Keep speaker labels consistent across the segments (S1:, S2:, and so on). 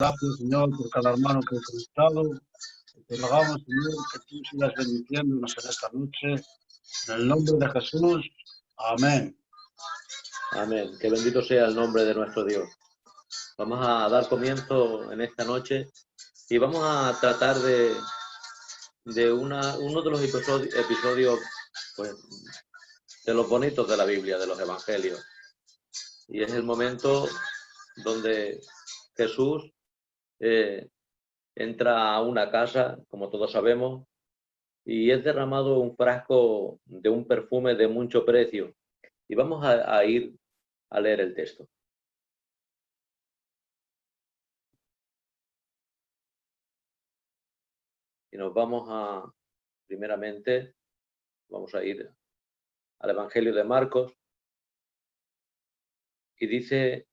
S1: Gracias, Señor, por cada hermano que he conectado. Te rogamos, Señor, que tú sigas bendiciéndonos en esta noche. En el nombre de Jesús. Amén.
S2: Amén. Que bendito sea el nombre de nuestro Dios. Vamos a dar comienzo en esta noche y vamos a tratar de uno de los episodios pues, de los bonitos de la Biblia, de los evangelios. Y es el momento donde Jesús entra a una casa, como todos sabemos, y es derramado un frasco de un perfume de mucho precio. Y vamos a ir a leer el texto. Y nos vamos primeramente, vamos a ir al Evangelio de Marcos, y dice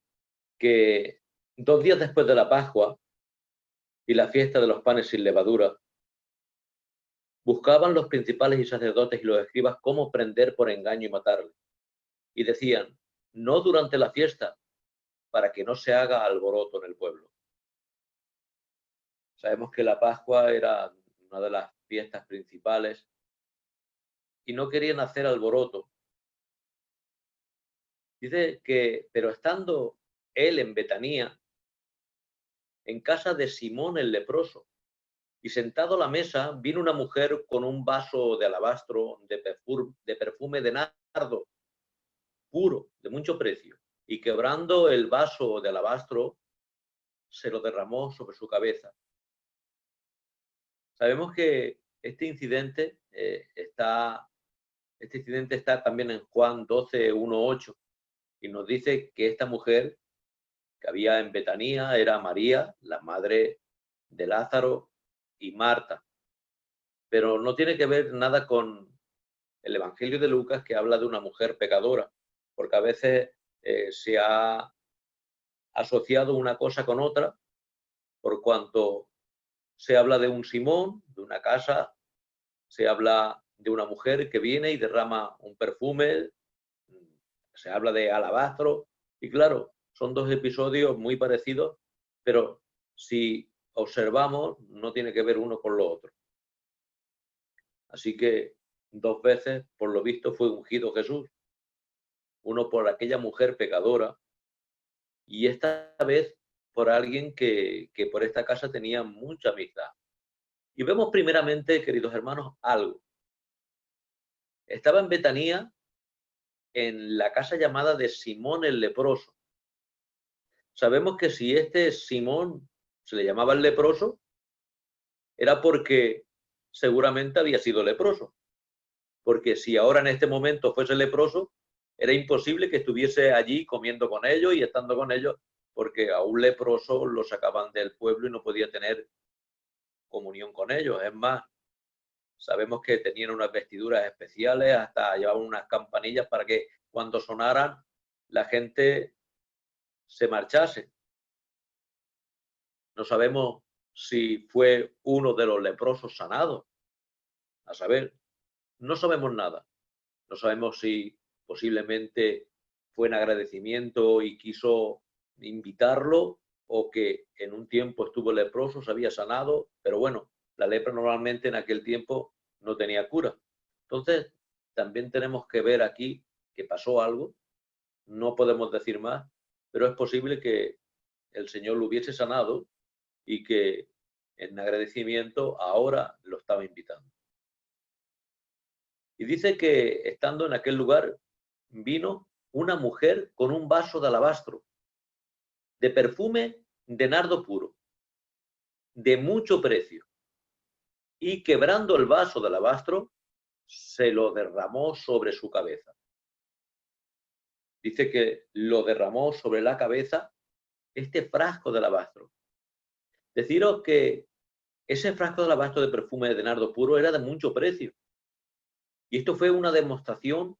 S2: que 2 días después de la Pascua y la fiesta de los panes sin levadura, buscaban los principales y sacerdotes y los escribas cómo prender por engaño y matarle. Y decían, no durante la fiesta, para que no se haga alboroto en el pueblo. Sabemos que la Pascua era una de las fiestas principales y no querían hacer alboroto. Dice que, pero estando él en Betanía, en casa de Simón el leproso, y sentado a la mesa, vino una mujer con un vaso de alabastro de perfume de nardo puro, de mucho precio, y quebrando el vaso de alabastro, se lo derramó sobre su cabeza. Sabemos que este incidente está también en Juan 12, 1, 8, y nos dice que esta mujer que había en Betanía era María, la madre de Lázaro, y Marta. Pero no tiene que ver nada con el Evangelio de Lucas, que habla de una mujer pecadora, porque a veces se ha asociado una cosa con otra, por cuanto se habla de un Simón, de una casa, se habla de una mujer que viene y derrama un perfume, se habla de alabastro, y claro, son 2 episodios muy parecidos, pero si observamos, no tiene que ver uno con lo otro. Así que 2 veces, por lo visto, fue ungido Jesús. Uno por aquella mujer pecadora y esta vez por alguien que por esta casa tenía mucha amistad. Y vemos primeramente, queridos hermanos, algo. Estaba en Betanía, en la casa llamada de Simón el leproso. Sabemos que si este Simón se le llamaba el leproso, era porque seguramente había sido leproso. Porque si ahora en este momento fuese leproso, era imposible que estuviese allí comiendo con ellos y estando con ellos, porque a un leproso lo sacaban del pueblo y no podía tener comunión con ellos. Es más, sabemos que tenían unas vestiduras especiales, hasta llevaban unas campanillas para que cuando sonaran la gente se marchase. No sabemos si fue uno de los leprosos sanados. A saber, no sabemos nada. No sabemos si posiblemente fue en agradecimiento y quiso invitarlo, o que en un tiempo estuvo leproso, se había sanado, pero bueno, la lepra normalmente en aquel tiempo no tenía cura. Entonces, también tenemos que ver aquí que pasó algo, no podemos decir más, pero es posible que el Señor lo hubiese sanado y que en agradecimiento ahora lo estaba invitando. Y dice que estando en aquel lugar vino una mujer con un vaso de alabastro, de perfume de nardo puro, de mucho precio, y quebrando el vaso de alabastro, se lo derramó sobre su cabeza. Dice que lo derramó sobre la cabeza este frasco de alabastro. Deciros que ese frasco de alabastro de perfume de nardo puro era de mucho precio. Y esto fue una demostración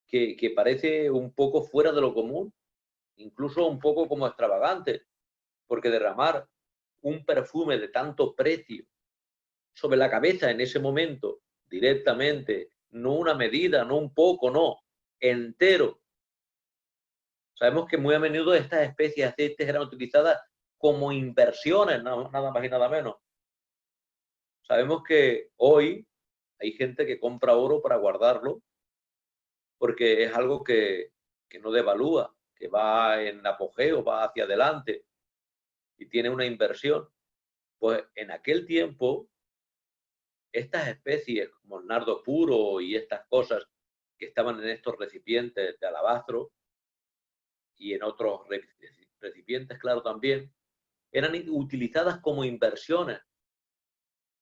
S2: que parece un poco fuera de lo común, incluso un poco como extravagante, porque derramar un perfume de tanto precio sobre la cabeza en ese momento, directamente, no una medida, no un poco, no, entero. Sabemos que muy a menudo estas especies de aceites eran utilizadas como inversiones, nada más y nada menos. Sabemos que hoy hay gente que compra oro para guardarlo porque es algo que no devalúa, que va en apogeo, va hacia adelante y tiene una inversión. Pues en aquel tiempo, estas especies como el nardo puro y estas cosas que estaban en estos recipientes de alabastro y en otros recipientes, claro, también, eran utilizadas como inversiones,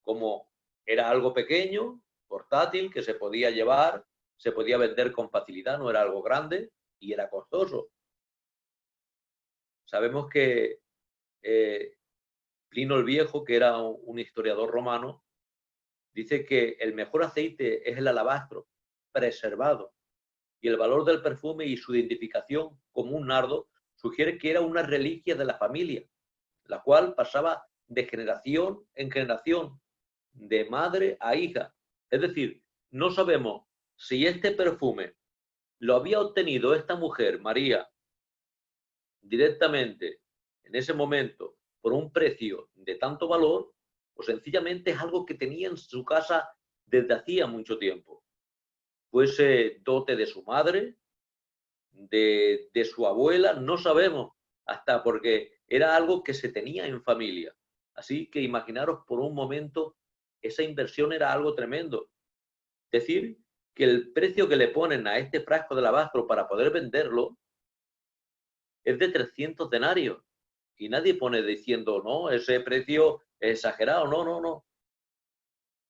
S2: como era algo pequeño, portátil, que se podía llevar, se podía vender con facilidad, no era algo grande y era costoso. Sabemos que Plinio el Viejo, que era un historiador romano, dice que el mejor aceite es el alabastro preservado y el valor del perfume y su identificación como un nardo sugiere que era una reliquia de la familia, la cual pasaba de generación en generación, de madre a hija. Es decir, no sabemos si este perfume lo había obtenido esta mujer, María, directamente en ese momento por un precio de tanto valor, o sencillamente es algo que tenía en su casa desde hacía mucho tiempo. Fuese dote de su madre, de su abuela, no sabemos, hasta porque era algo que se tenía en familia. Así que imaginaros por un momento, esa inversión era algo tremendo. Decir que el precio que le ponen a este frasco de alabastro para poder venderlo es de 300 denarios. Y nadie pone diciendo, no, ese precio es exagerado. No, no, no.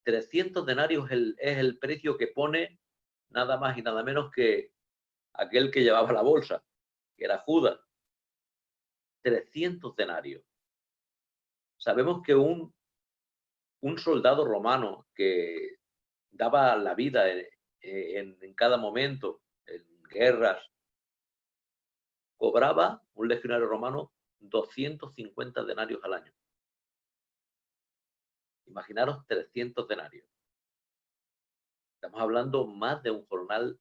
S2: 300 denarios es el precio que pone nada más y nada menos que aquel que llevaba la bolsa, que era Judas. 300 denarios. Sabemos que un soldado romano que daba la vida en cada momento, en guerras, cobraba, un legionario romano, 250 denarios al año. Imaginaros 300 denarios. Estamos hablando más de un jornal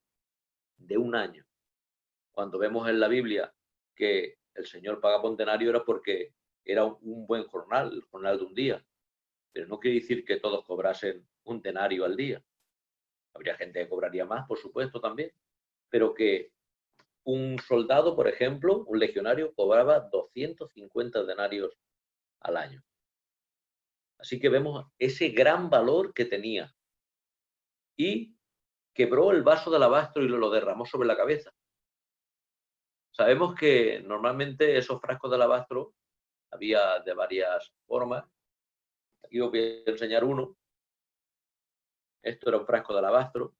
S2: de un año. Cuando vemos en la Biblia que el Señor pagaba un denario era porque era un buen jornal, el jornal de un día. Pero no quiere decir que todos cobrasen un denario al día. Habría gente que cobraría más, por supuesto, también. Pero que un soldado, por ejemplo, un legionario, cobraba 250 denarios al año. Así que vemos ese gran valor que tenía. Y quebró el vaso de alabastro y lo derramó sobre la cabeza. Sabemos que normalmente esos frascos de alabastro había de varias formas. Aquí os voy a enseñar uno. Esto era un frasco de alabastro.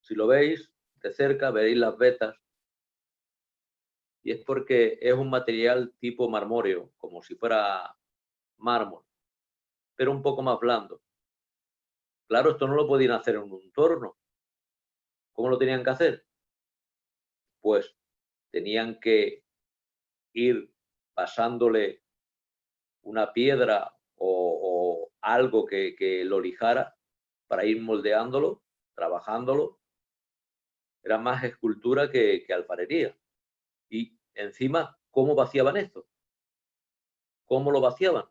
S2: Si lo veis de cerca, veréis las vetas. Y es porque es un material tipo marmóreo, como si fuera mármol, pero un poco más blando. Claro, esto no lo podían hacer en un torno. ¿Cómo lo tenían que hacer? Pues tenían que ir pasándole una piedra o algo que lo lijara para ir moldeándolo, trabajándolo. Era más escultura que alfarería. Y encima, ¿cómo vaciaban esto? ¿Cómo lo vaciaban?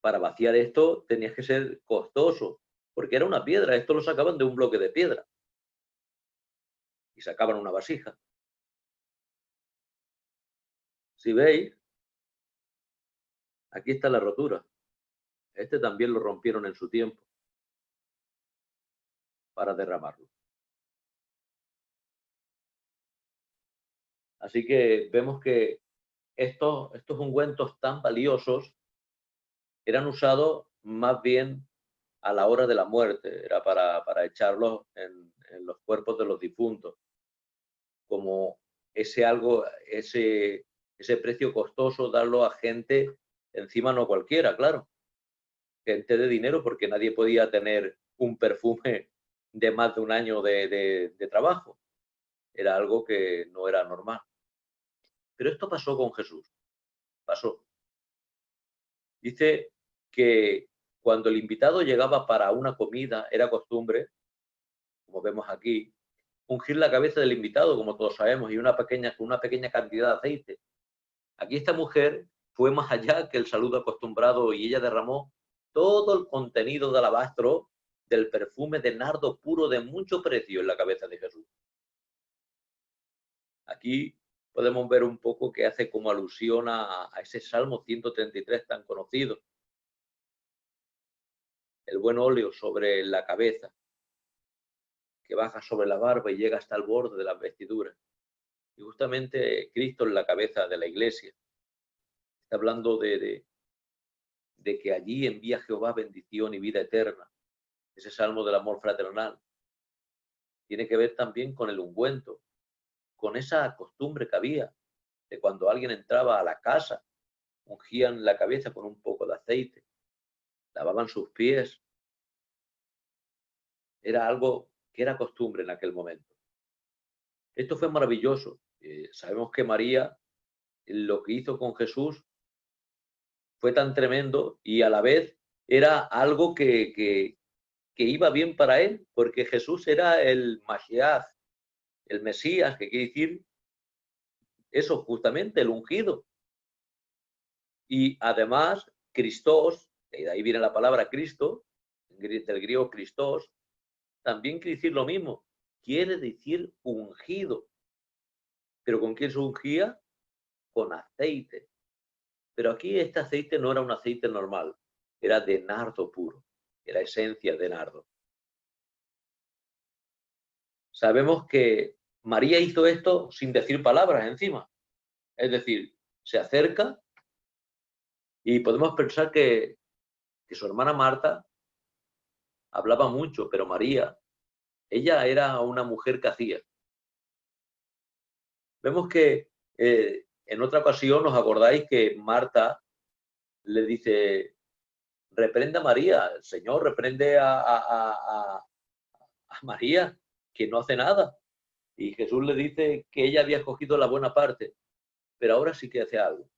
S2: Para vaciar esto tenías que ser costoso, porque era una piedra, esto lo sacaban de un bloque de piedra y sacaban una vasija. Si veis, aquí está la rotura. Este también lo rompieron en su tiempo para derramarlo. Así que vemos que estos ungüentos tan valiosos eran usados más bien a la hora de la muerte, era para echarlos en los cuerpos de los difuntos, como ese precio costoso, darlo a gente, encima no cualquiera, claro, gente de dinero, porque nadie podía tener un perfume de más de un año de trabajo, era algo que no era normal. Pero esto pasó con Jesús, pasó. Dice que cuando el invitado llegaba para una comida, era costumbre, como vemos aquí, ungir la cabeza del invitado, como todos sabemos, y con una pequeña cantidad de aceite. Aquí esta mujer fue más allá que el saludo acostumbrado y ella derramó todo el contenido de alabastro del perfume de nardo puro de mucho precio en la cabeza de Jesús. Aquí podemos ver un poco que hace como alusión a ese Salmo 133 tan conocido. El buen óleo sobre la cabeza, que baja sobre la barba y llega hasta el borde de las vestiduras. Y justamente Cristo en la cabeza de la iglesia está hablando de que allí envía Jehová bendición y vida eterna. Ese salmo del amor fraternal tiene que ver también con el ungüento, con esa costumbre que había de cuando alguien entraba a la casa, ungían la cabeza con un poco de aceite, lavaban sus pies. Era algo que era costumbre en aquel momento. Esto fue maravilloso. Sabemos que María lo que hizo con Jesús fue tan tremendo y a la vez era algo que iba bien para él, porque Jesús era el Mashiach, el Mesías, que quiere decir eso justamente, el ungido. Y además, Christos, de ahí viene la palabra Cristo, del griego Christos, también quiere decir lo mismo, quiere decir ungido. ¿Pero con quién se ungía? Con aceite. Pero aquí este aceite no era un aceite normal, era de nardo puro, era esencia de nardo. Sabemos que María hizo esto sin decir palabras encima. Es decir, se acerca y podemos pensar que su hermana Marta hablaba mucho, pero María, ella era una mujer que hacía. Vemos que en otra ocasión, ¿os acordáis que Marta le dice, reprende a María, el Señor reprende a María, que no hace nada? Y Jesús le dice que ella había escogido la buena parte, pero ahora sí que hace algo.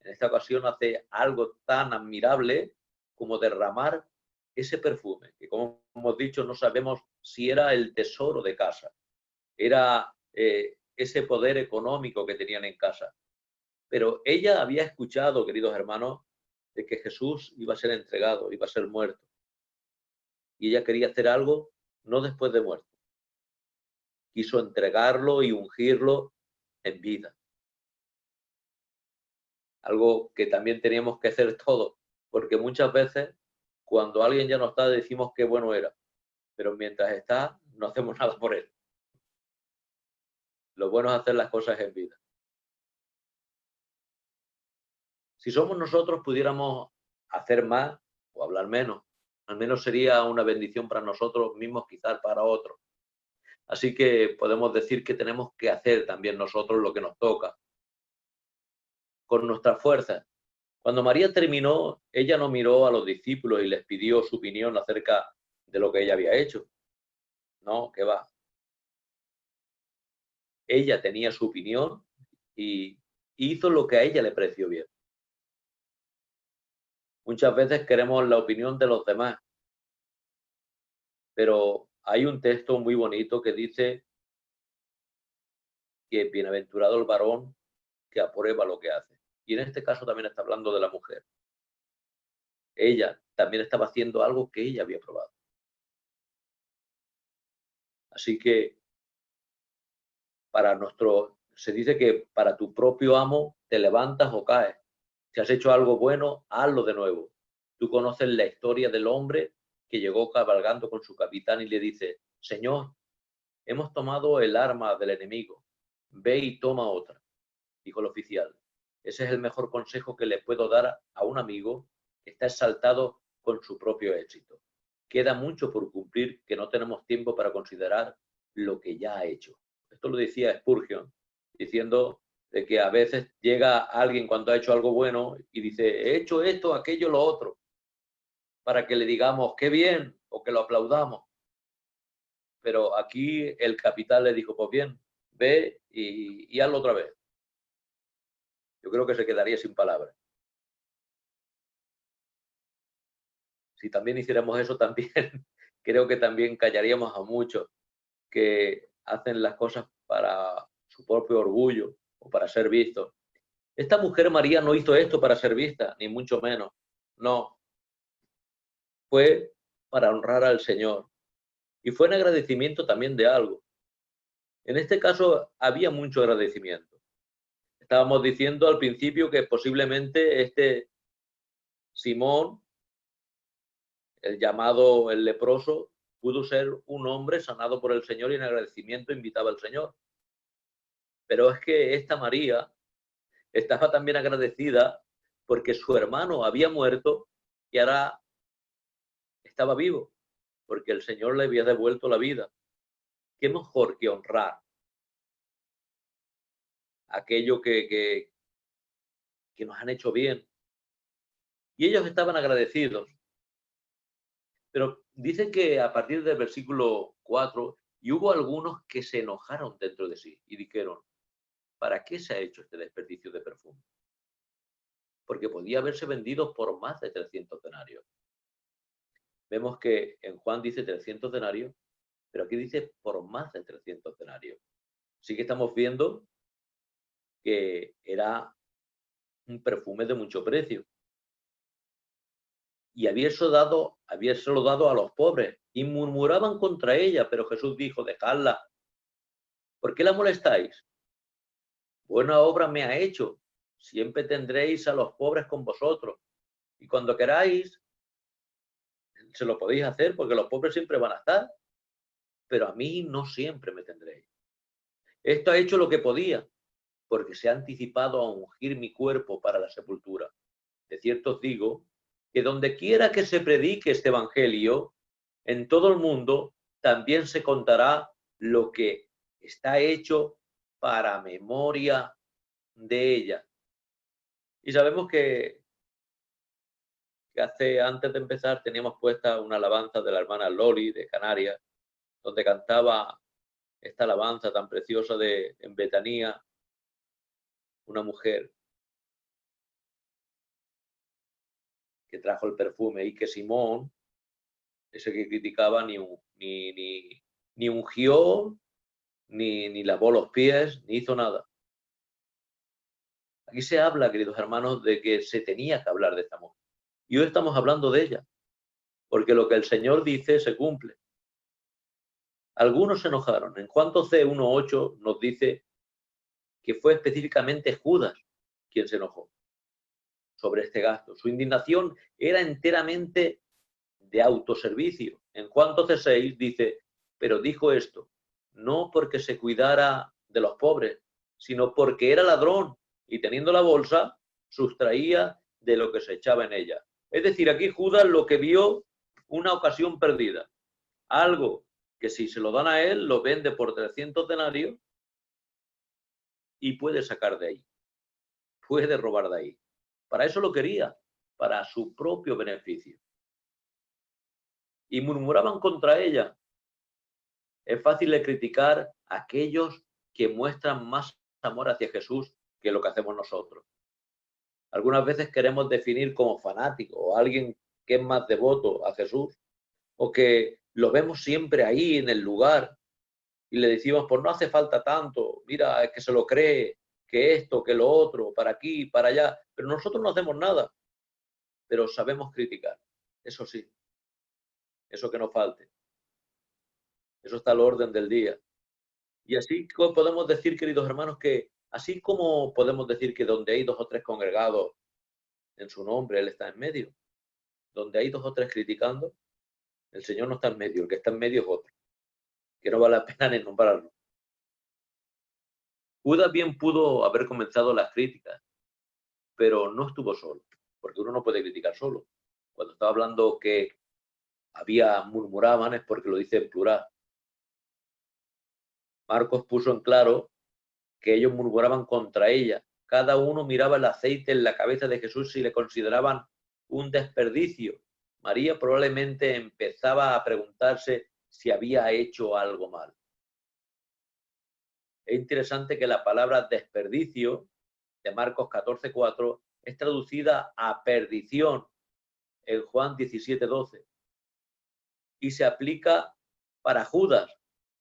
S2: En esta ocasión hace algo tan admirable como derramar ese perfume, que como hemos dicho no sabemos si era el tesoro de casa, era ese poder económico que tenían en casa. Pero ella había escuchado, queridos hermanos, de que Jesús iba a ser entregado, iba a ser muerto. Y ella quería hacer algo no después de muerto. Quiso entregarlo y ungirlo en vida. Algo que también teníamos que hacer todos, porque muchas veces cuando alguien ya no está decimos qué bueno era, pero mientras está no hacemos nada por él. Lo bueno es hacer las cosas en vida. Si somos nosotros pudiéramos hacer más o hablar menos, al menos sería una bendición para nosotros mismos, quizás para otros. Así que podemos decir que tenemos que hacer también nosotros lo que nos toca, con nuestras fuerzas. Cuando María terminó, ella no miró a los discípulos y les pidió su opinión acerca de lo que ella había hecho. No, que va. Ella tenía su opinión y hizo lo que a ella le pareció bien. Muchas veces queremos la opinión de los demás, pero hay un texto muy bonito que dice que bienaventurado el varón que aprueba lo que hace. Y en este caso también está hablando de la mujer. Ella también estaba haciendo algo que ella había probado. Así que se dice que para tu propio amo te levantas o caes. Si has hecho algo bueno, hazlo de nuevo. Tú conoces la historia del hombre que llegó cabalgando con su capitán y le dice, Señor, hemos tomado el arma del enemigo, ve y toma otra, dijo el oficial. Ese es el mejor consejo que le puedo dar a un amigo que está exaltado con su propio éxito. Queda mucho por cumplir que no tenemos tiempo para considerar lo que ya ha hecho. Esto lo decía Spurgeon, diciendo de que a veces llega alguien cuando ha hecho algo bueno y dice, he hecho esto, aquello, lo otro, para que le digamos qué bien o que lo aplaudamos. Pero aquí el capitán le dijo, pues bien, ve y hazlo otra vez. Yo creo que se quedaría sin palabras. Si también hiciéramos eso, también creo que también callaríamos a muchos que hacen las cosas para su propio orgullo o para ser vistos. Esta mujer María no hizo esto para ser vista, ni mucho menos. No, fue para honrar al Señor. Y fue en agradecimiento también de algo. En este caso había mucho agradecimiento. Estábamos diciendo al principio que posiblemente este Simón, el llamado el leproso, pudo ser un hombre sanado por el Señor y en agradecimiento invitaba al Señor. Pero es que esta María estaba también agradecida porque su hermano había muerto y ahora estaba vivo, porque el Señor le había devuelto la vida. ¿Qué mejor que honrar aquello que nos han hecho bien? Y ellos estaban agradecidos. Pero dicen que a partir del versículo 4, y hubo algunos que se enojaron dentro de sí y dijeron, ¿para qué se ha hecho este desperdicio de perfume? Porque podía haberse vendido por más de 300 denarios. Vemos que en Juan dice 300 denarios, pero aquí dice por más de 300 denarios. Así que estamos viendo que era un perfume de mucho precio. Y habíaselo dado a los pobres, y murmuraban contra ella, pero Jesús dijo, dejadla. ¿Por qué la molestáis? Buena obra me ha hecho. Siempre tendréis a los pobres con vosotros. Y cuando queráis, se lo podéis hacer, porque los pobres siempre van a estar. Pero a mí no siempre me tendréis. Esto ha hecho lo que podía, porque se ha anticipado a ungir mi cuerpo para la sepultura. De cierto os digo, que donde quiera que se predique este evangelio, en todo el mundo también se contará lo que está hecho para memoria de ella. Y sabemos que antes de empezar teníamos puesta una alabanza de la hermana Loli de Canarias, donde cantaba esta alabanza tan preciosa en Betanía, una mujer que trajo el perfume y que Simón, ese que criticaba, ni ungió, ni lavó los pies, ni hizo nada. Aquí se habla, queridos hermanos, de que se tenía que hablar de esta mujer. Y hoy estamos hablando de ella, porque lo que el Señor dice se cumple. Algunos se enojaron. En Juan 12, 1:8 nos dice que fue específicamente Judas quien se enojó sobre este gasto. Su indignación era enteramente de autoservicio. En Juan 12:6 dice, pero dijo esto, no porque se cuidara de los pobres, sino porque era ladrón y teniendo la bolsa, sustraía de lo que se echaba en ella. Es decir, aquí Judas lo que vio, una ocasión perdida. Algo que si se lo dan a él, lo vende por 300 denarios y puede sacar de ahí. Puede robar de ahí. Para eso lo quería, para su propio beneficio. Y murmuraban contra ella. Es fácil de criticar a aquellos que muestran más amor hacia Jesús que lo que hacemos nosotros. Algunas veces queremos definir como fanático o alguien que es más devoto a Jesús o que lo vemos siempre ahí en el lugar y le decimos, pues no hace falta tanto, mira, es que se lo cree, que esto, que lo otro, para aquí, para allá, pero nosotros no hacemos nada, pero sabemos criticar, eso sí, eso que no falte, eso está al orden del día. Y así podemos decir, queridos hermanos, que así como podemos decir que donde hay 2 o 3 congregados en su nombre, Él está en medio. Donde hay 2 o 3 criticando, el Señor no está en medio, el que está en medio es otro, que no vale la pena ni nombrarlo. Judas bien pudo haber comenzado las críticas, pero no estuvo solo, porque uno no puede criticar solo. Cuando estaba hablando que murmuraban es porque lo dice en plural. Marcos puso en claro que ellos murmuraban contra ella. Cada uno miraba el aceite en la cabeza de Jesús y le consideraban un desperdicio. María probablemente empezaba a preguntarse si había hecho algo mal. Es interesante que la palabra desperdicio de Marcos 14:4 es traducida a perdición en Juan 17:12 y se aplica para Judas,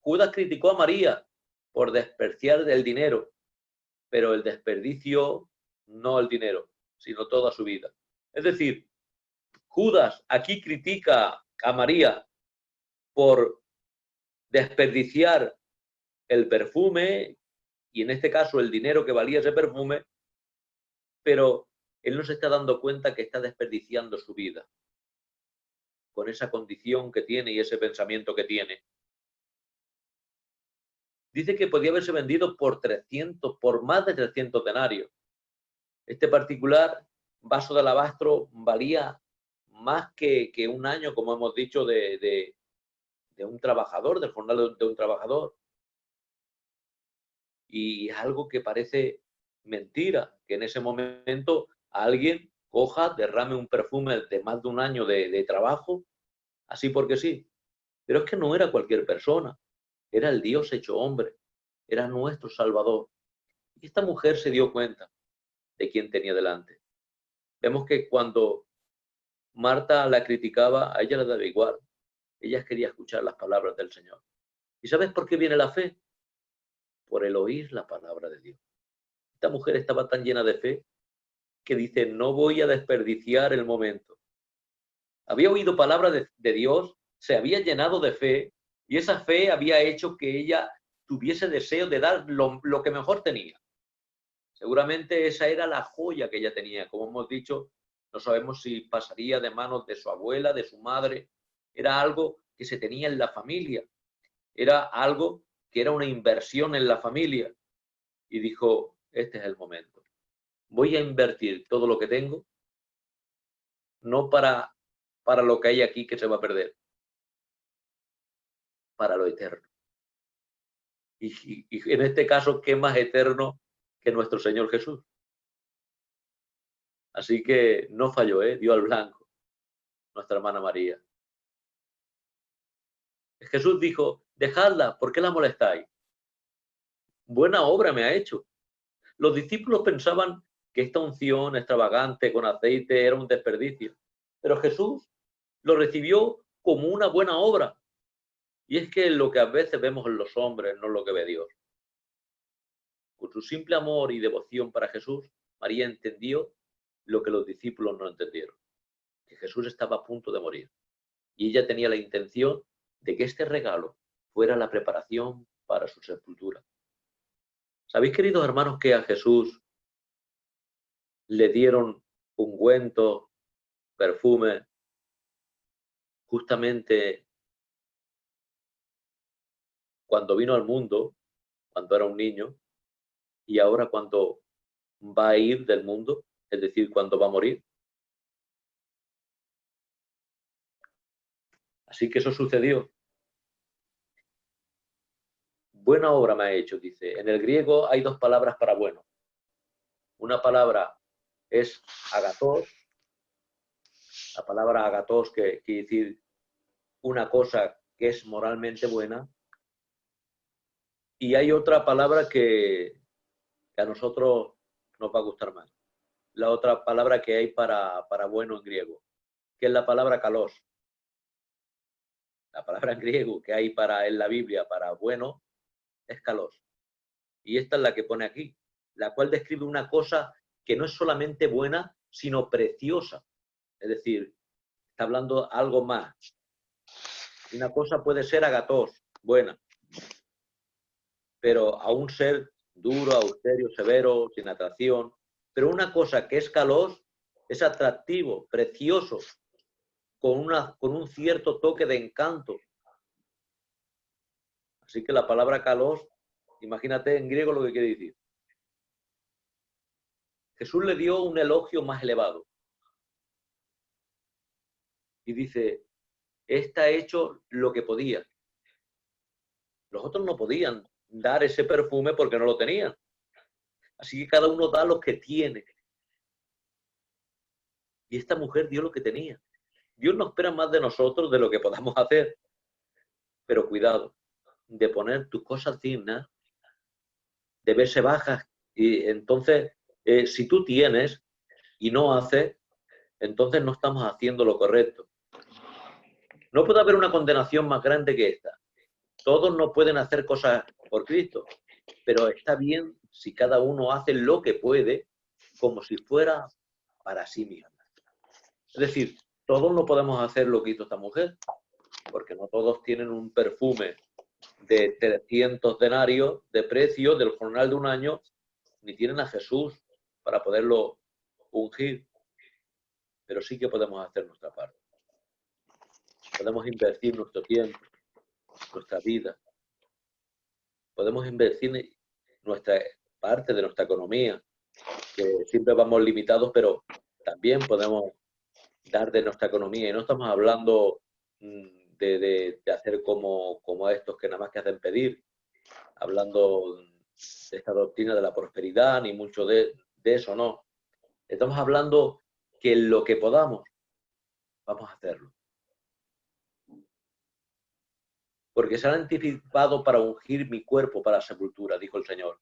S2: Judas criticó a María por despreciar el dinero, pero el desperdicio no el dinero, sino toda su vida. Es decir, Judas aquí critica a María por desperdiciar el perfume y en este caso el dinero que valía ese perfume, pero él no se está dando cuenta que está desperdiciando su vida con esa condición que tiene y ese pensamiento que tiene. Dice que podía haberse vendido por más de 300 denarios. Este particular vaso de alabastro valía más que un año, como hemos dicho, de un trabajador, del jornal de un trabajador. Y es algo que parece mentira, que en ese momento alguien coja, derrame un perfume de más de un año de trabajo, así porque sí. Pero es que no era cualquier persona, era el Dios hecho hombre, era nuestro Salvador. Y esta mujer se dio cuenta de quién tenía delante. Vemos que cuando Marta la criticaba, a ella le daba igual. Ella quería escuchar las palabras del Señor. ¿Y sabes por qué viene la fe? Por el oír la palabra de Dios. Esta mujer estaba tan llena de fe que dice, no voy a desperdiciar el momento. Había oído palabra de Dios, se había llenado de fe y esa fe había hecho que ella tuviese deseo de dar lo que mejor tenía. Seguramente esa era la joya que ella tenía. Como hemos dicho, no sabemos si pasaría de manos de su abuela, de su madre. Era algo que se tenía en la familia. Era algo que era una inversión en la familia. Y dijo, este es el momento. Voy a invertir todo lo que tengo, no para lo que hay aquí que se va a perder, para lo eterno. Y en este caso, ¿qué más eterno que nuestro Señor Jesús? Así que no falló, dio al blanco nuestra hermana María. Jesús dijo, dejadla, ¿por qué la molestáis? Buena obra me ha hecho. Los discípulos pensaban que esta unción extravagante con aceite era un desperdicio, pero Jesús lo recibió como una buena obra. Y es que lo que a veces vemos en los hombres no es lo que ve Dios. Con su simple amor y devoción para Jesús, María entendió lo que los discípulos no entendieron, que Jesús estaba a punto de morir. Y ella tenía la intención de que este regalo fuera la preparación para su sepultura. ¿Sabéis, queridos hermanos, que a Jesús le dieron ungüento, perfume, justamente cuando vino al mundo, cuando era un niño, y ahora cuando va a ir del mundo, es decir, cuando va a morir? Así que eso sucedió. Buena obra me ha hecho, dice. En el griego hay dos palabras para bueno. Una palabra es agatos, la palabra agatos que quiere decir una cosa que es moralmente buena, y hay otra palabra que a nosotros nos va a gustar más. La otra palabra que hay para bueno en griego, que es la palabra kalos. La palabra en griego que hay en la Biblia para bueno es kalos. Y esta es la que pone aquí, la cual describe una cosa que no es solamente buena, sino preciosa. Es decir, está hablando algo más. Una cosa puede ser agatos, buena, pero a un ser duro, austero, severo, sin atracción. Pero una cosa que es kalos es atractivo, precioso, con un cierto toque de encanto. Así que la palabra kalos, imagínate en griego lo que quiere decir. Jesús le dio un elogio más elevado. Y dice, está hecho lo que podía. Los otros no podían dar ese perfume porque no lo tenían. Así que cada uno da lo que tiene. Y esta mujer dio lo que tenía. Dios no espera más de nosotros de lo que podamos hacer. Pero cuidado, de poner tus cosas dignas, de verse bajas. Y entonces, si tú tienes y no haces, entonces no estamos haciendo lo correcto. No puede haber una condenación más grande que esta. Todos no pueden hacer cosas por Cristo, pero está bien si cada uno hace lo que puede como si fuera para sí mismo. Es decir, todos no podemos hacer lo que hizo esta mujer, porque no todos tienen un perfume de 300 denarios de precio del jornal de un año, ni tienen a Jesús para poderlo ungir. Pero sí que podemos hacer nuestra parte. Podemos invertir nuestro tiempo, nuestra vida. Podemos invertir nuestra parte de nuestra economía, que siempre vamos limitados, pero también podemos dar de nuestra economía. Y no estamos hablando de hacer como estos que nada más que hacen pedir, hablando de esta doctrina de la prosperidad, ni mucho de eso, no. Estamos hablando que lo que podamos, vamos a hacerlo. Porque se han anticipado para ungir mi cuerpo para la sepultura, dijo el Señor.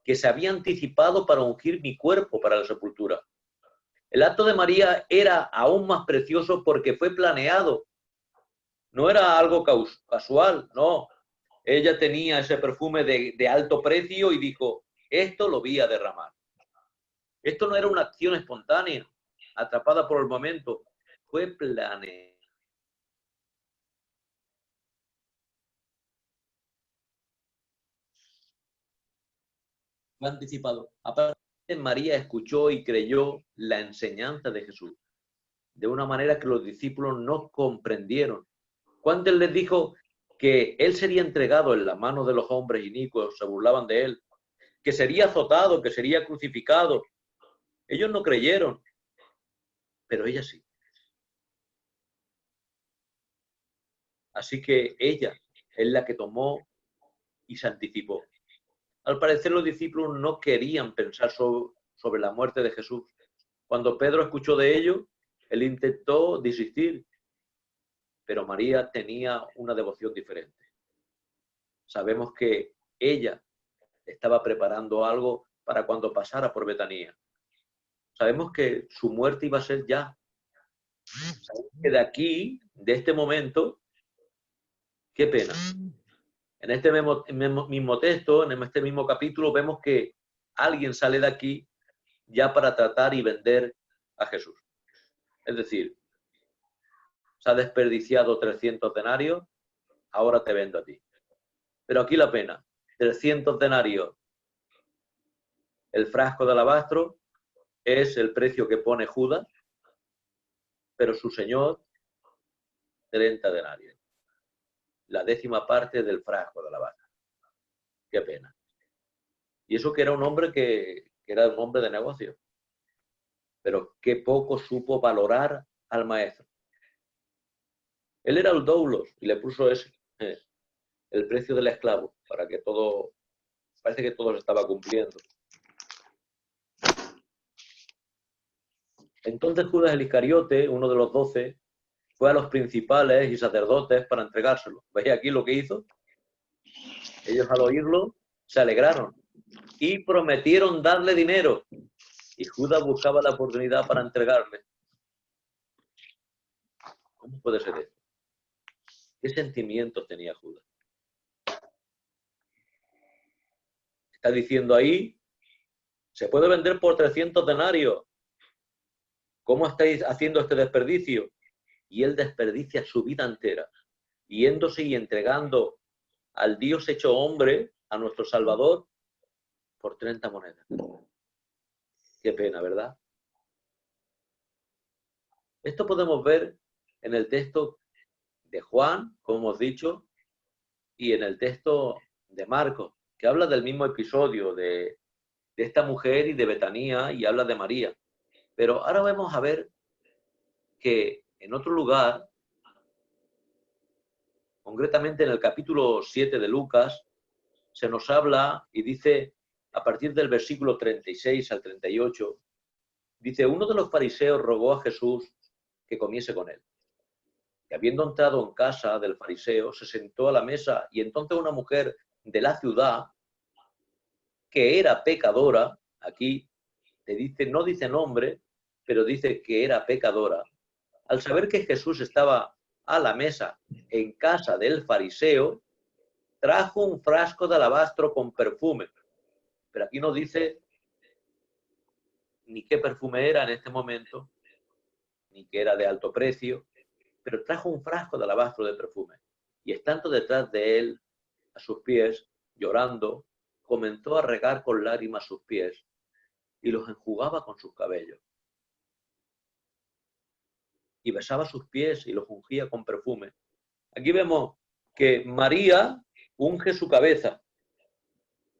S2: Que se había anticipado para ungir mi cuerpo para la sepultura. El acto de María era aún más precioso porque fue planeado. No era algo casual, no. Ella tenía ese perfume de alto precio y dijo, esto lo voy a derramar. Esto no era una acción espontánea, atrapada por el momento. Fue planeado. Fue anticipado. Aparte, María escuchó y creyó la enseñanza de Jesús de una manera que los discípulos no comprendieron. Cuando él les dijo que él sería entregado en las manos de los hombres inicuos, se burlaban de él, que sería azotado, que sería crucificado. Ellos no creyeron, pero ella sí. Así que ella es la que tomó y se anticipó. Al parecer los discípulos no querían pensar sobre la muerte de Jesús. Cuando Pedro escuchó de ello, él intentó desistir, pero María tenía una devoción diferente. Sabemos que ella estaba preparando algo para cuando pasara por Betanía. Sabemos que su muerte iba a ser ya. Sabemos que de aquí, de este momento, qué pena. En este mismo texto, en este mismo capítulo, vemos que alguien sale de aquí ya para tratar y vender a Jesús. Es decir, se ha desperdiciado 300 denarios, ahora te vendo a ti. Pero aquí la pena, 300 denarios. El frasco de alabastro es el precio que pone Judas, pero su señor, 30 denarios. La 10ª parte del frasco de alabastro. Qué pena. Y eso que era un hombre que era un hombre de negocio. Pero qué poco supo valorar al maestro. Él era el doulos y le puso el precio del esclavo, para que todo, parece que todo se estaba cumpliendo. Entonces Judas el Iscariote, uno de los 12, fue a los principales y sacerdotes para entregárselo. ¿Veis aquí lo que hizo? Ellos al oírlo se alegraron y prometieron darle dinero. Y Judas buscaba la oportunidad para entregarle. ¿Cómo puede ser esto? ¿Qué sentimientos tenía Judas? Está diciendo ahí, se puede vender por 300 denarios. ¿Cómo estáis haciendo este desperdicio? Y él desperdicia su vida entera, yéndose y entregando al Dios hecho hombre, a nuestro Salvador, por 30 monedas. Qué pena, ¿verdad? Esto podemos ver en el texto de Juan, como hemos dicho, y en el texto de Marcos, que habla del mismo episodio de esta mujer y de Betanía, y habla de María. Pero ahora vamos a ver que en otro lugar, concretamente en el capítulo 7 de Lucas, se nos habla y dice, a partir del versículo 36 al 38, dice, uno de los fariseos rogó a Jesús que comiese con él. Y habiendo entrado en casa del fariseo, se sentó a la mesa y entonces una mujer de la ciudad, que era pecadora, aquí te dice, no dice nombre, pero dice que era pecadora, al saber que Jesús estaba a la mesa en casa del fariseo, trajo un frasco de alabastro con perfume. Pero aquí no dice ni qué perfume era en este momento, ni que era de alto precio, pero trajo un frasco de alabastro de perfume. Y estando detrás de él, a sus pies, llorando, comenzó a regar con lágrimas sus pies y los enjugaba con sus cabellos. Y besaba sus pies y los ungía con perfume. Aquí vemos que María unge su cabeza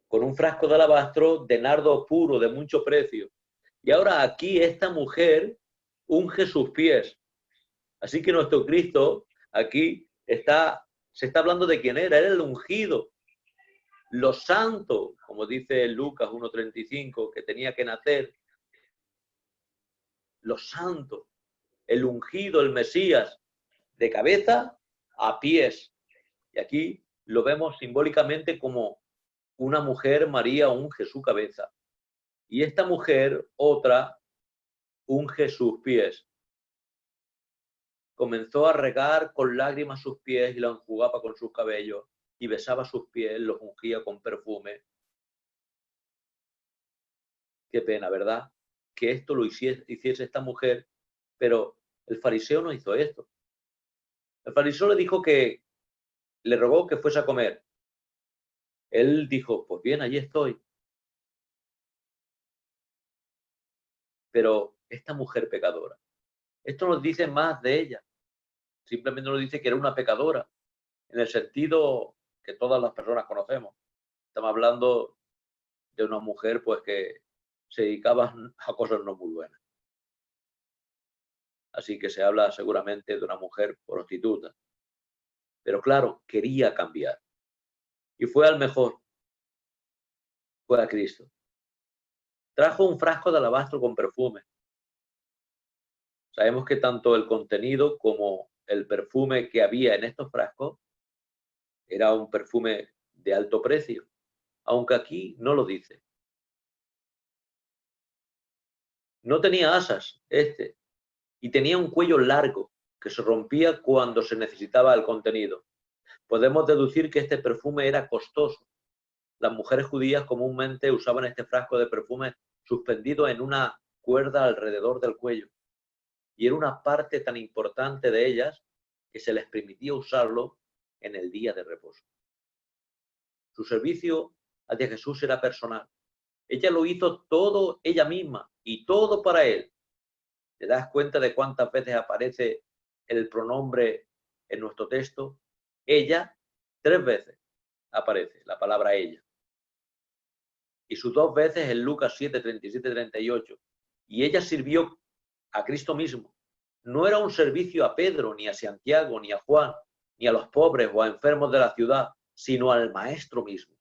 S2: con un frasco de alabastro de nardo puro, de mucho precio. Y ahora aquí esta mujer unge sus pies. Así que nuestro Cristo aquí se está hablando de quién era el ungido. Lo santo, como dice Lucas 1:35, que tenía que nacer. Lo santo, el ungido, el Mesías, de cabeza a pies. Y aquí lo vemos simbólicamente como una mujer, María, unge su cabeza. Y esta mujer, otra, unge sus pies. Comenzó a regar con lágrimas sus pies y los enjugaba con sus cabellos y besaba sus pies, los ungía con perfume. Qué pena, ¿verdad? Que esto lo hiciese esta mujer, pero el fariseo no hizo esto. El fariseo le dijo que le rogó que fuese a comer. Él dijo, pues bien, allí estoy. Pero esta mujer pecadora, esto nos dice más de ella. Simplemente nos dice que era una pecadora, en el sentido que todas las personas conocemos. Estamos hablando de una mujer pues que se dedicaba a cosas no muy buenas. Así que se habla seguramente de una mujer prostituta. Pero claro, quería cambiar. Y fue al mejor, fue a Cristo. Trajo un frasco de alabastro con perfume. Sabemos que tanto el contenido como el perfume que había en estos frascos era un perfume de alto precio, aunque aquí no lo dice. No tenía asas y tenía un cuello largo que se rompía cuando se necesitaba el contenido. Podemos deducir que este perfume era costoso. Las mujeres judías comúnmente usaban este frasco de perfume suspendido en una cuerda alrededor del cuello. Y era una parte tan importante de ellas que se les permitía usarlo en el día de reposo. Su servicio hacia Jesús era personal. Ella lo hizo todo ella misma y todo para él. ¿Te das cuenta de cuántas veces aparece el pronombre en nuestro texto? Ella, 3 veces aparece la palabra ella. Y sus 2 veces en Lucas 7, 37, 38. Y ella sirvió a Cristo mismo. No era un servicio a Pedro, ni a Santiago, ni a Juan, ni a los pobres o a enfermos de la ciudad, sino al Maestro mismo.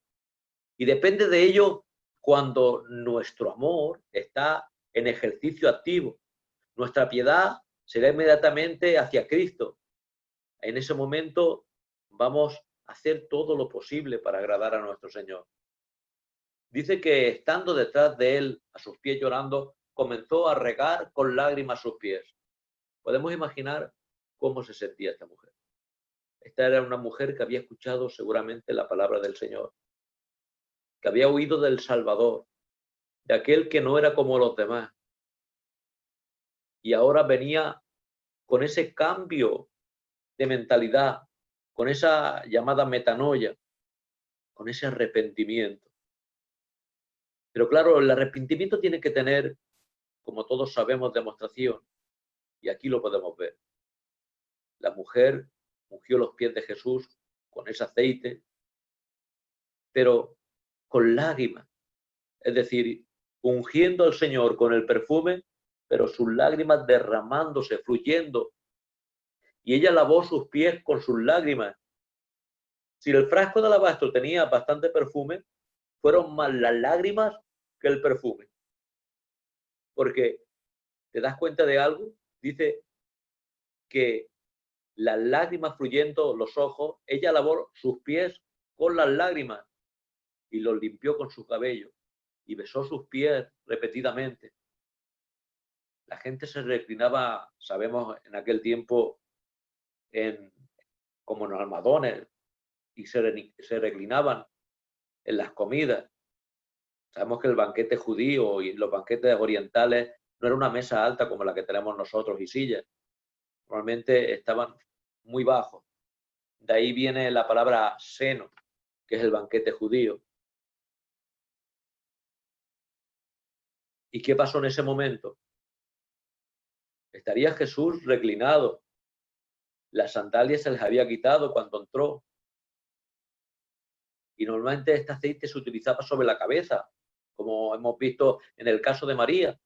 S2: Y depende de ello cuando nuestro amor está en ejercicio activo. Nuestra piedad será inmediatamente hacia Cristo. En ese momento vamos a hacer todo lo posible para agradar a nuestro Señor. Dice que estando detrás de él, a sus pies llorando, comenzó a regar con lágrimas sus pies. Podemos imaginar cómo se sentía esta mujer. Esta era una mujer que había escuchado seguramente la palabra del Señor, que había oído del Salvador, de aquel que no era como los demás. Y ahora venía con ese cambio de mentalidad, con esa llamada metanoia, con ese arrepentimiento. Pero claro, el arrepentimiento tiene que tener, como todos sabemos, demostración. Y aquí lo podemos ver. La mujer ungió los pies de Jesús con ese aceite, pero con lágrimas. Es decir, ungiendo al Señor con el perfume, pero sus lágrimas derramándose, fluyendo. Y ella lavó sus pies con sus lágrimas. Si el frasco de alabastro tenía bastante perfume, fueron más las lágrimas que el perfume. Porque, ¿te das cuenta de algo? Dice que las lágrimas fluyendo los ojos, ella lavó sus pies con las lágrimas y los limpió con su cabello y besó sus pies repetidamente. La gente se reclinaba, sabemos, en aquel tiempo como en almohadones, y se reclinaban en las comidas. Sabemos que el banquete judío y los banquetes orientales no era una mesa alta como la que tenemos nosotros y sillas. Normalmente estaban muy bajos. De ahí viene la palabra seno, que es el banquete judío. ¿Y qué pasó en ese momento? Estaría Jesús reclinado. Las sandalias se les había quitado cuando entró. Y normalmente este aceite se utilizaba sobre la cabeza, como hemos visto en el caso de María.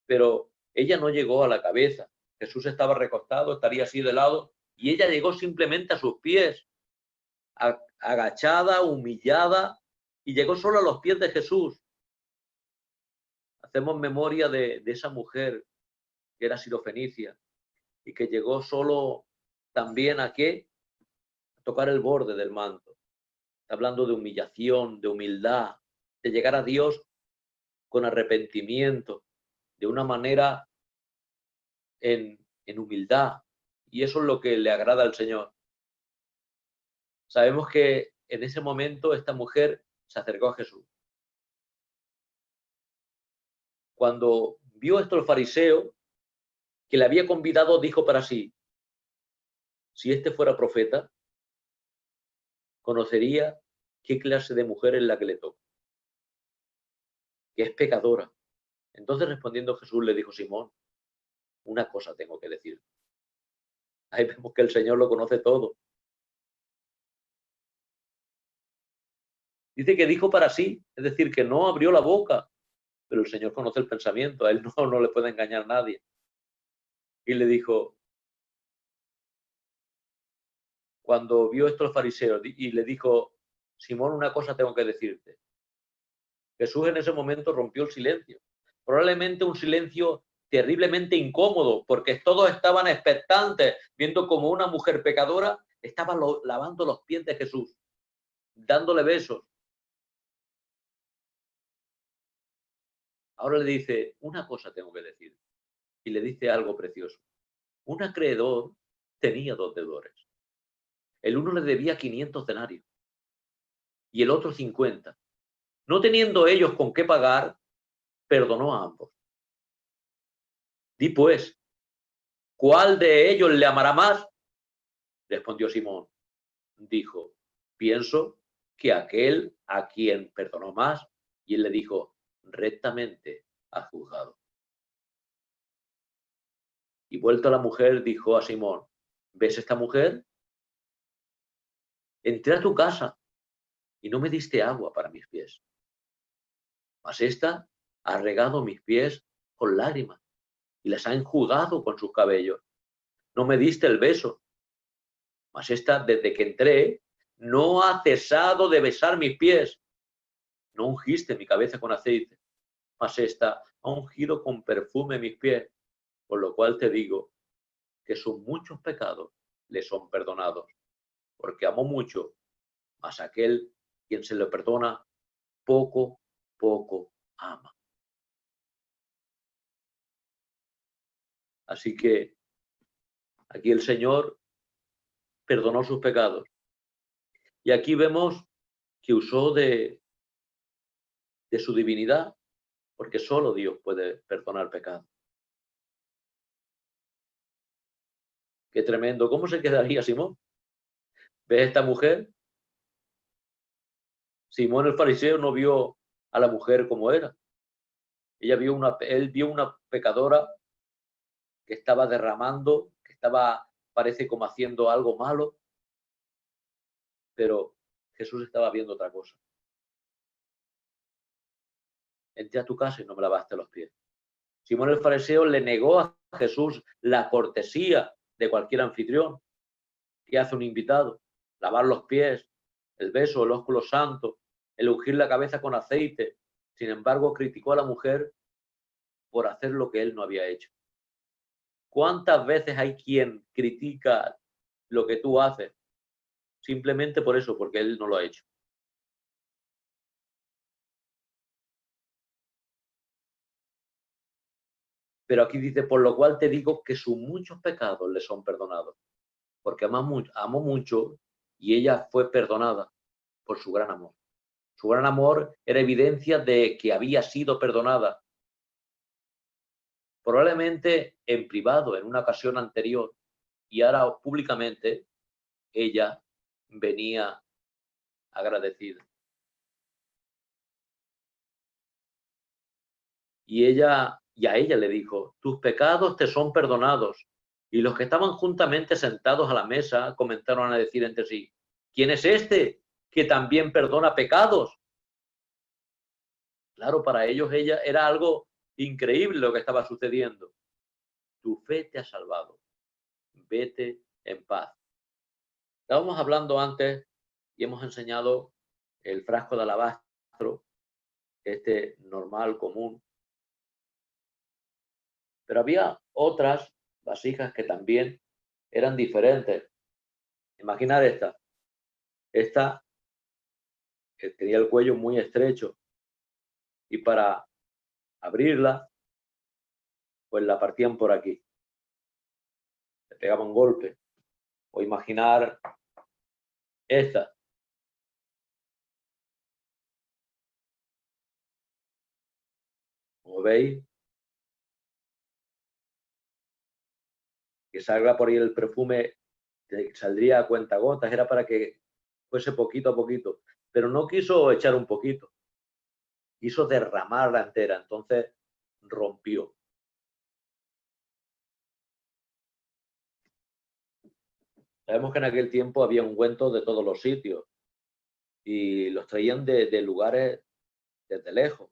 S2: Pero ella no llegó a la cabeza. Jesús estaba recostado, estaría así de lado, y ella llegó simplemente a sus pies, agachada, humillada, y llegó solo a los pies de Jesús. Hacemos memoria de esa mujer que era sirofenicia y que llegó solo también a qué? A tocar el borde del manto. Está hablando de humillación, de humildad, de llegar a Dios con arrepentimiento, de una manera en humildad. Y eso es lo que le agrada al Señor. Sabemos que en ese momento esta mujer se acercó a Jesús. Cuando vio esto el fariseo, que le había convidado, dijo para sí, si este fuera profeta, conocería qué clase de mujer es la que le toca, que es pecadora. Entonces respondiendo Jesús le dijo, Simón, una cosa tengo que decir. Ahí vemos que el Señor lo conoce todo. Dice que dijo para sí, es decir, que no abrió la boca, pero el Señor conoce el pensamiento, a él no le puede engañar nadie. Y le dijo, cuando vio esto el fariseo, y le dijo, Simón, una cosa tengo que decirte. Jesús en ese momento rompió el silencio. Probablemente un silencio terriblemente incómodo, porque todos estaban expectantes, viendo como una mujer pecadora estaba lavando los pies de Jesús, dándole besos. Ahora le dice, una cosa tengo que decir. Y le dice algo precioso. Un acreedor tenía 2 deudores. El uno le debía 500 denarios y el otro 50. No teniendo ellos con qué pagar, perdonó a ambos. Di pues, ¿cuál de ellos le amará más? Respondió Simón. Dijo, pienso que aquel a quien perdonó más. Y él le dijo, rectamente has juzgado. Y vuelta la mujer, dijo a Simón, ¿ves esta mujer? Entré a tu casa y no me diste agua para mis pies. Mas esta ha regado mis pies con lágrimas y las ha enjugado con sus cabellos. No me diste el beso, mas esta, desde que entré, no ha cesado de besar mis pies. No ungiste mi cabeza con aceite, mas esta ha ungido con perfume mis pies, por lo cual te digo que sus muchos pecados le son perdonados, porque amó mucho, mas aquel quien se le perdona, poco ama. Así que aquí el Señor perdonó sus pecados. Y aquí vemos que usó de su divinidad, porque solo Dios puede perdonar pecados. Qué tremendo. ¿Cómo se quedaría Simón? ¿Ves esta mujer? Simón el fariseo no vio a la mujer como era. Él vio una pecadora que estaba derramando, que estaba, parece como haciendo algo malo, pero Jesús estaba viendo otra cosa. Entré a tu casa y no me lavaste los pies. Simón el fariseo le negó a Jesús la cortesía de cualquier anfitrión. ¿Qué hace un invitado? Lavar los pies, el beso, el ósculo santo, el ungir la cabeza con aceite. Sin embargo, criticó a la mujer por hacer lo que él no había hecho. ¿Cuántas veces hay quien critica lo que tú haces? Simplemente por eso, porque él no lo ha hecho. Pero aquí dice, por lo cual te digo que sus muchos pecados le son perdonados. Porque amó mucho, y ella fue perdonada por su gran amor. Su gran amor era evidencia de que había sido perdonada, probablemente en privado, en una ocasión anterior, y ahora públicamente ella venía agradecida. Y a ella le dijo, tus pecados te son perdonados. Y los que estaban juntamente sentados a la mesa comenzaron a decir entre sí, ¿quién es este que también perdona pecados? Claro, para ellos ella era algo increíble lo que estaba sucediendo. Tu fe te ha salvado. Vete en paz. Estábamos hablando antes y hemos enseñado el frasco de alabastro, este normal, común. Pero había otras vasijas que también eran diferentes. Imaginar esta. Esta que tenía el cuello muy estrecho y para abrirla, pues la partían por aquí. Le pegaban un golpe. O imaginar esta. Como veis, que salga por ahí el perfume, saldría a cuentagotas, era para que fuese poquito a poquito. Pero no quiso echar un poquito, quiso derramarla entera, entonces rompió. Sabemos que en aquel tiempo había ungüentos de todos los sitios y los traían de lugares desde lejos.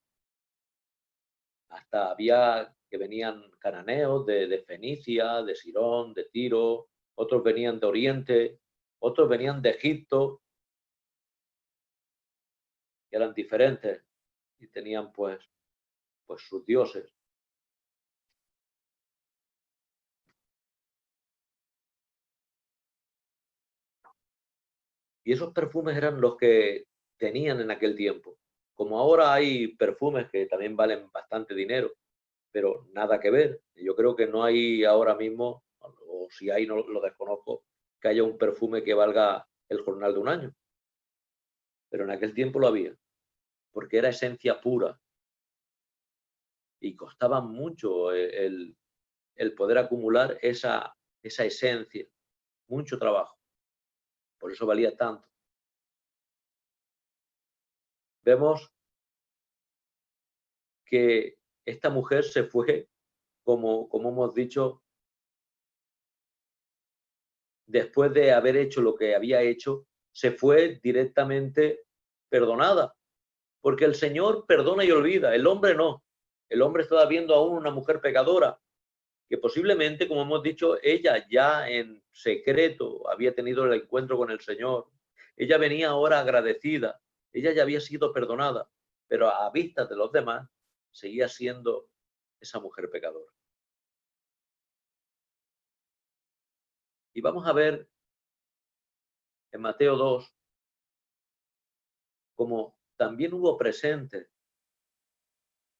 S2: Hasta había que venían cananeos de Fenicia, de Sirón, de Tiro, otros venían de Oriente, otros venían de Egipto, que eran diferentes y tenían pues sus dioses. Y esos perfumes eran los que tenían en aquel tiempo. Como ahora hay perfumes que también valen bastante dinero, pero nada que ver. Yo creo que no hay ahora mismo, o si hay, no lo desconozco, que haya un perfume que valga el jornal de un año. Pero en aquel tiempo lo había, porque era esencia pura y costaba mucho el poder acumular esa esencia, mucho trabajo. Por eso valía tanto. Vemos que esta mujer se fue, como hemos dicho, después de haber hecho lo que había hecho, se fue directamente perdonada, porque el Señor perdona y olvida, el hombre no. El hombre estaba viendo aún una mujer pecadora, que posiblemente, como hemos dicho, ella ya en secreto había tenido el encuentro con el Señor. Ella venía ahora agradecida, ella ya había sido perdonada, pero a vista de los demás seguía siendo esa mujer pecadora. Y vamos a ver en Mateo 2 como también hubo presente.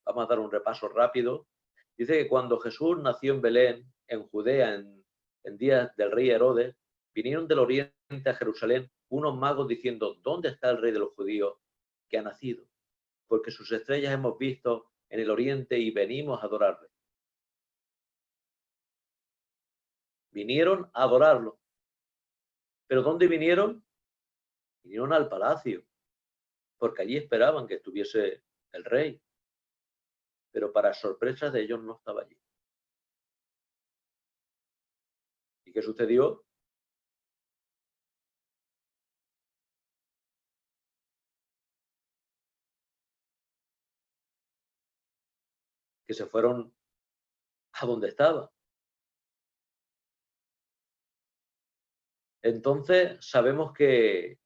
S2: Vamos a dar un repaso rápido. Dice que cuando Jesús nació en Belén, en Judea, en días del rey Herodes, vinieron del oriente a Jerusalén unos magos diciendo, ¿dónde está el rey de los judíos que ha nacido? Porque sus estrellas hemos visto en el oriente y venimos a adorarle. Vinieron a adorarlo. ¿Pero dónde vinieron? Vinieron al palacio, porque allí esperaban que estuviese el rey. Pero para sorpresa de ellos no estaba allí. ¿Y qué sucedió? Que se fueron a donde estaba. Entonces sabemos que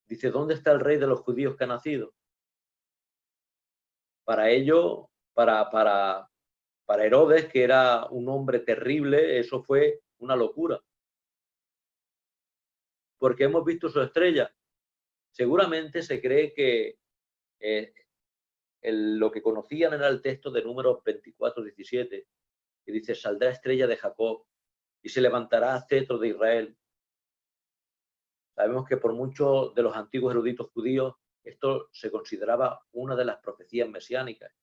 S2: dice, ¿dónde está el rey de los judíos que ha nacido? Para ello, para Herodes, que era un hombre terrible, eso fue una locura. Porque hemos visto su estrella. Seguramente se cree que lo que conocían era el texto de Números 24:17, que dice, saldrá estrella de Jacob y se levantará cetro de Israel. Sabemos que por muchos de los antiguos eruditos judíos esto se consideraba una de las profecías mesiánicas.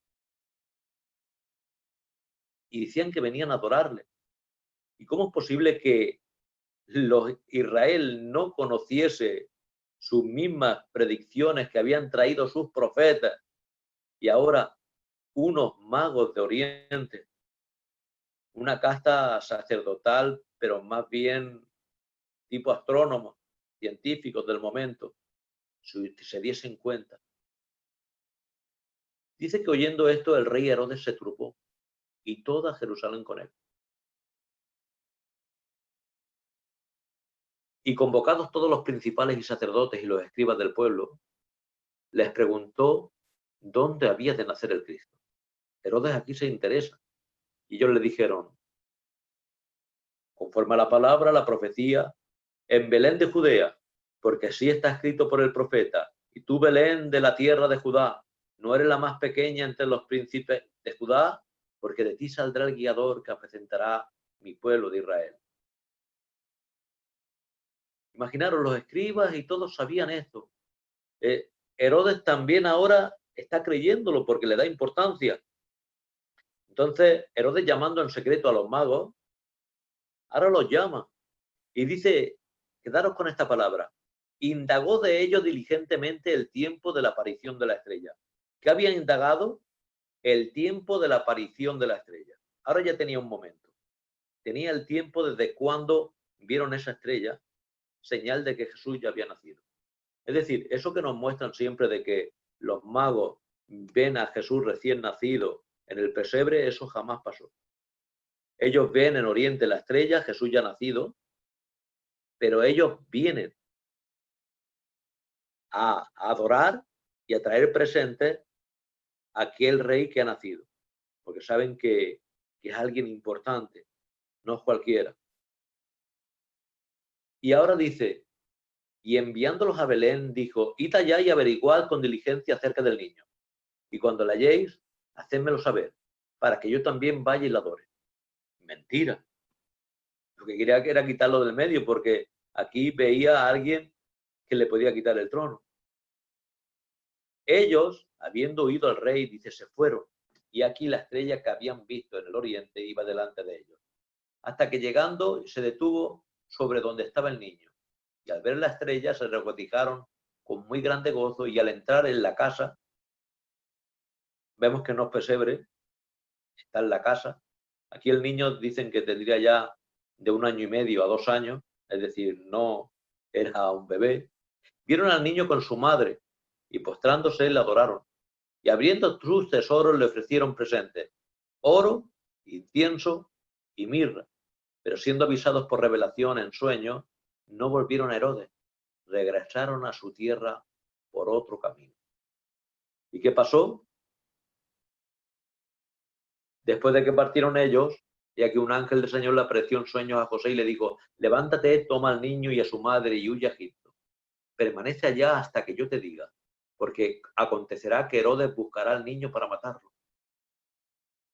S2: Y decían que venían a adorarle. ¿Y cómo es posible que Israel no conociese sus mismas predicciones que habían traído sus profetas y ahora unos magos de Oriente, una casta sacerdotal, pero más bien tipo astrónomos, científicos del momento, se diesen cuenta? Dice que oyendo esto el rey Herodes se turbó y toda Jerusalén con él. Y convocados todos los principales y sacerdotes y los escribas del pueblo, les preguntó dónde había de nacer el Cristo. Herodes aquí se interesa. Y ellos le dijeron, conforme a la palabra, la profecía, en Belén de Judea, porque así está escrito por el profeta, y tú, Belén, de la tierra de Judá, no eres la más pequeña entre los príncipes de Judá, porque de ti saldrá el guiador que apacentará mi pueblo de Israel. Imaginaros, los escribas y todos sabían esto. Herodes también ahora está creyéndolo porque le da importancia. Entonces, Herodes, llamando en secreto a los magos, ahora los llama y dice, quedaros con esta palabra, indagó de ellos diligentemente el tiempo de la aparición de la estrella. ¿Qué había indagado? El tiempo de la aparición de la estrella. Ahora ya tenía un momento. Tenía el tiempo desde cuando vieron esa estrella, señal de que Jesús ya había nacido. Es decir, eso que nos muestran siempre de que los magos ven a Jesús recién nacido en el pesebre, eso jamás pasó. Ellos ven en Oriente la estrella, Jesús ya nacido, pero ellos vienen a adorar y a traer presente a aquel rey que ha nacido, porque saben que es alguien importante, no es cualquiera. Y ahora dice, y enviándolos a Belén, dijo, id allá y averiguad con diligencia acerca del niño, y cuando la halléis, hacedmelo saber, para que yo también vaya y la adore. Mentira. Lo que quería era quitarlo del medio, porque aquí veía a alguien que le podía quitar el trono. Ellos, habiendo oído al rey, dice, se fueron, y aquí la estrella que habían visto en el oriente iba delante de ellos, hasta que llegando se detuvo sobre donde estaba el niño. Y al ver la estrella se regocijaron con muy grande gozo, y al entrar en la casa, vemos que no es pesebre, está en la casa. Aquí el niño dicen que tendría ya de 1 año y medio a 2 años, es decir, no era un bebé. Vieron al niño con su madre y postrándose le adoraron. Y abriendo sus tesoros le ofrecieron presentes, oro, incienso y mirra. Pero siendo avisados por revelación en sueño, no volvieron a Herodes, regresaron a su tierra por otro camino. ¿Y qué pasó? Después de que partieron ellos, y aquí un ángel del Señor le apareció en sueños a José y le dijo, levántate, toma al niño y a su madre y huye a Egipto. Permanece allá hasta que yo te diga, porque acontecerá que Herodes buscará al niño para matarlo.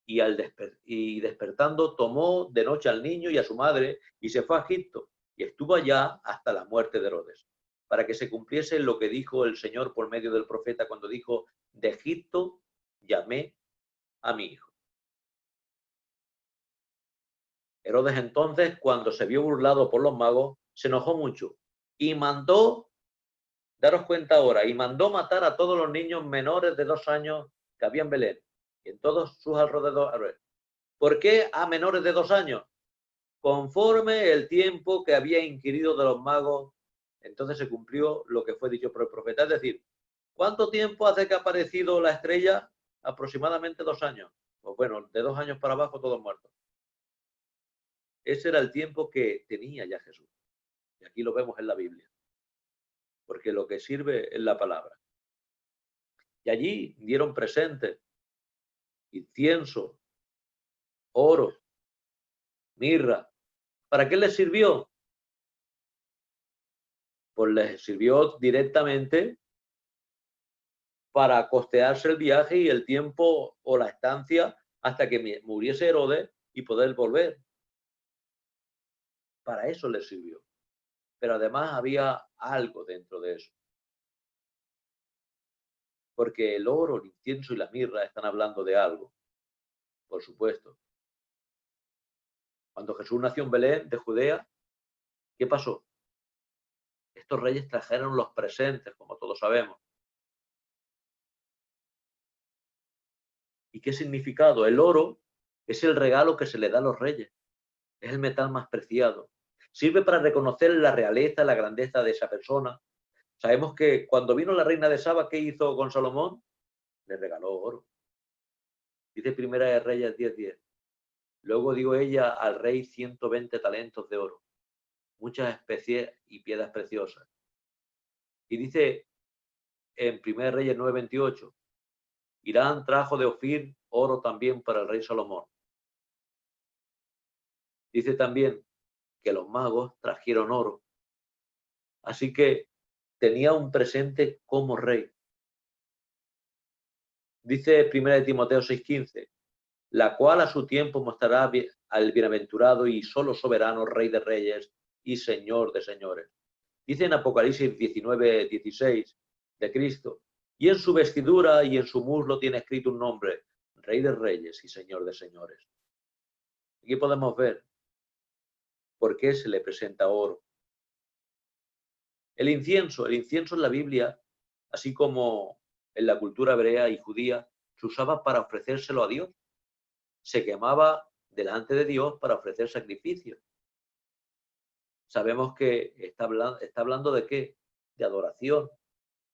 S2: Y despertando tomó de noche al niño y a su madre y se fue a Egipto y estuvo allá hasta la muerte de Herodes, para que se cumpliese lo que dijo el Señor por medio del profeta cuando dijo, de Egipto llamé a mi hijo. Herodes entonces, cuando se vio burlado por los magos, se enojó mucho y mandó, daros cuenta ahora, y mandó matar a todos los niños menores de 2 años que había en Belén y en todos sus alrededores. ¿Por qué a menores de 2 años? Conforme el tiempo que había inquirido de los magos, entonces se cumplió lo que fue dicho por el profeta. Es decir, ¿cuánto tiempo hace que ha aparecido la estrella? Aproximadamente 2 años. Pues bueno, de 2 años para abajo todos muertos. Ese era el tiempo que tenía ya Jesús. Y aquí lo vemos en la Biblia. Porque lo que sirve es la palabra. Y allí dieron presentes, incienso, oro, mirra. ¿Para qué les sirvió? Pues les sirvió directamente para costearse el viaje y el tiempo o la estancia hasta que muriese Herodes y poder volver. Para eso les sirvió. pero además había algo dentro de eso. Porque el oro, el incienso y la mirra están hablando de algo, por supuesto. Cuando Jesús nació en Belén, de Judea, ¿qué pasó? Estos reyes trajeron los presentes, como todos sabemos. ¿Y qué significado? El oro es el regalo que se le da a los reyes. Es el metal más preciado. Sirve para reconocer la realeza, la grandeza de esa persona. Sabemos que cuando vino la reina de Saba, ¿qué hizo con Salomón? Le regaló oro. Dice Primera de Reyes 10:10. Luego dio ella al rey 120 talentos de oro, muchas especies y piedras preciosas. Y dice en Primera de Reyes 9:28, Irán trajo de Ofir oro también para el rey Salomón. Dice también que los magos trajeron oro. Así que tenía un presente como rey. Dice 1 de Timoteo 6:15, la cual a su tiempo mostrará al bienaventurado y solo soberano, rey de reyes y señor de señores. Dice en Apocalipsis 19:16 de Cristo, y en su vestidura y en su muslo tiene escrito un nombre, rey de reyes y señor de señores. Aquí podemos ver por qué se le presenta oro. El incienso en la Biblia, así como en la cultura hebrea y judía, se usaba para ofrecérselo a Dios. Se quemaba delante de Dios para ofrecer sacrificios. Sabemos que está hablando de qué? De adoración.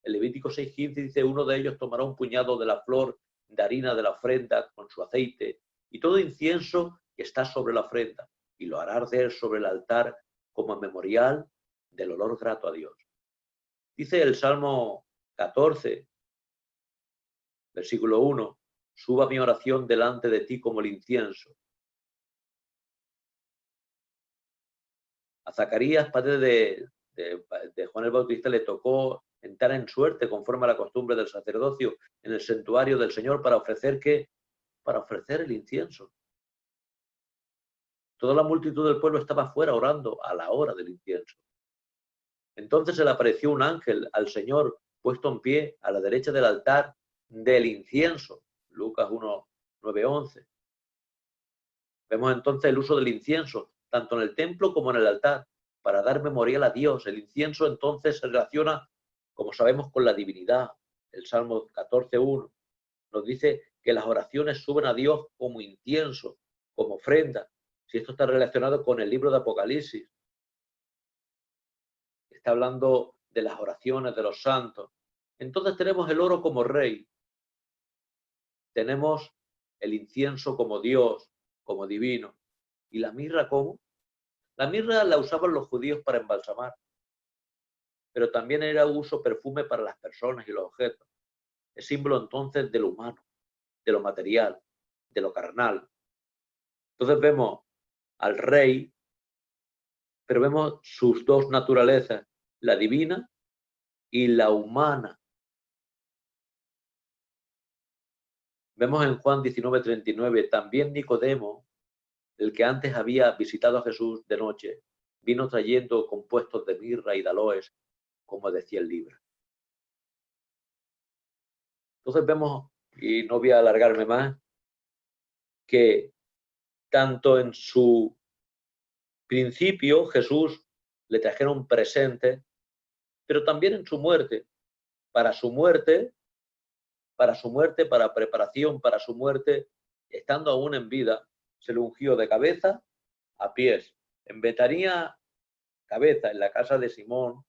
S2: El Levítico 6:15 dice, uno de ellos tomará un puñado de la flor de harina de la ofrenda con su aceite y todo incienso que está sobre la ofrenda y lo hará arder sobre el altar como memorial del olor grato a Dios. Dice el Salmo 14, versículo 1, suba mi oración delante de ti como el incienso. A Zacarías, padre de Juan el Bautista, le tocó entrar en suerte conforme a la costumbre del sacerdocio en el santuario del Señor para ofrecer ¿qué? Para ofrecer el incienso. Toda la multitud del pueblo estaba afuera orando a la hora del incienso. Entonces se le apareció un ángel al Señor puesto en pie a la derecha del altar del incienso. Lucas 1:9-11. Vemos entonces el uso del incienso, tanto en el templo como en el altar, para dar memorial a Dios. El incienso entonces se relaciona, como sabemos, con la divinidad. El Salmo 14:1 nos dice que las oraciones suben a Dios como incienso, como ofrenda. Si esto está relacionado con el libro de Apocalipsis, está hablando de las oraciones de los santos. Entonces tenemos el oro como rey, tenemos el incienso como Dios, como divino. ¿Y la mirra cómo? La mirra la usaban los judíos para embalsamar, pero también era uso perfume para las personas y los objetos. Es símbolo entonces de lo humano, de lo material, de lo carnal. Entonces vemos al rey, pero vemos sus dos naturalezas, la divina y la humana. Vemos en Juan 19:39, también Nicodemo, el que antes había visitado a Jesús de noche, vino trayendo compuestos de mirra y de aloes, como decía el libro. Entonces vemos, y no voy a alargarme más, que tanto en su principio Jesús le trajeron presentes, pero también en su muerte, para su muerte, para preparación, para su muerte, estando aún en vida, se le ungió de cabeza a pies. En Betanía, cabeza, en la casa de Simón,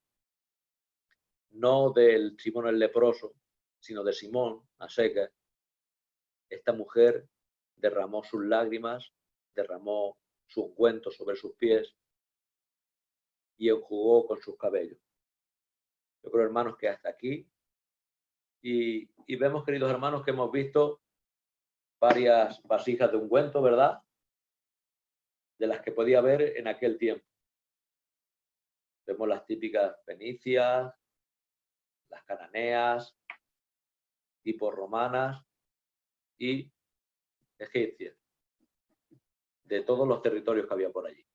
S2: no del Simón el leproso, sino de Simón a secas. Esta mujer derramó sus lágrimas, derramó su ungüento sobre sus pies y enjugó con sus cabellos. Yo creo, hermanos, que hasta aquí. Y vemos, queridos hermanos, que hemos visto varias vasijas de ungüento, ¿verdad? De las que podía haber en aquel tiempo. Vemos las típicas fenicias, las cananeas, tipo romanas y egipcias, de todos los territorios que había por allí.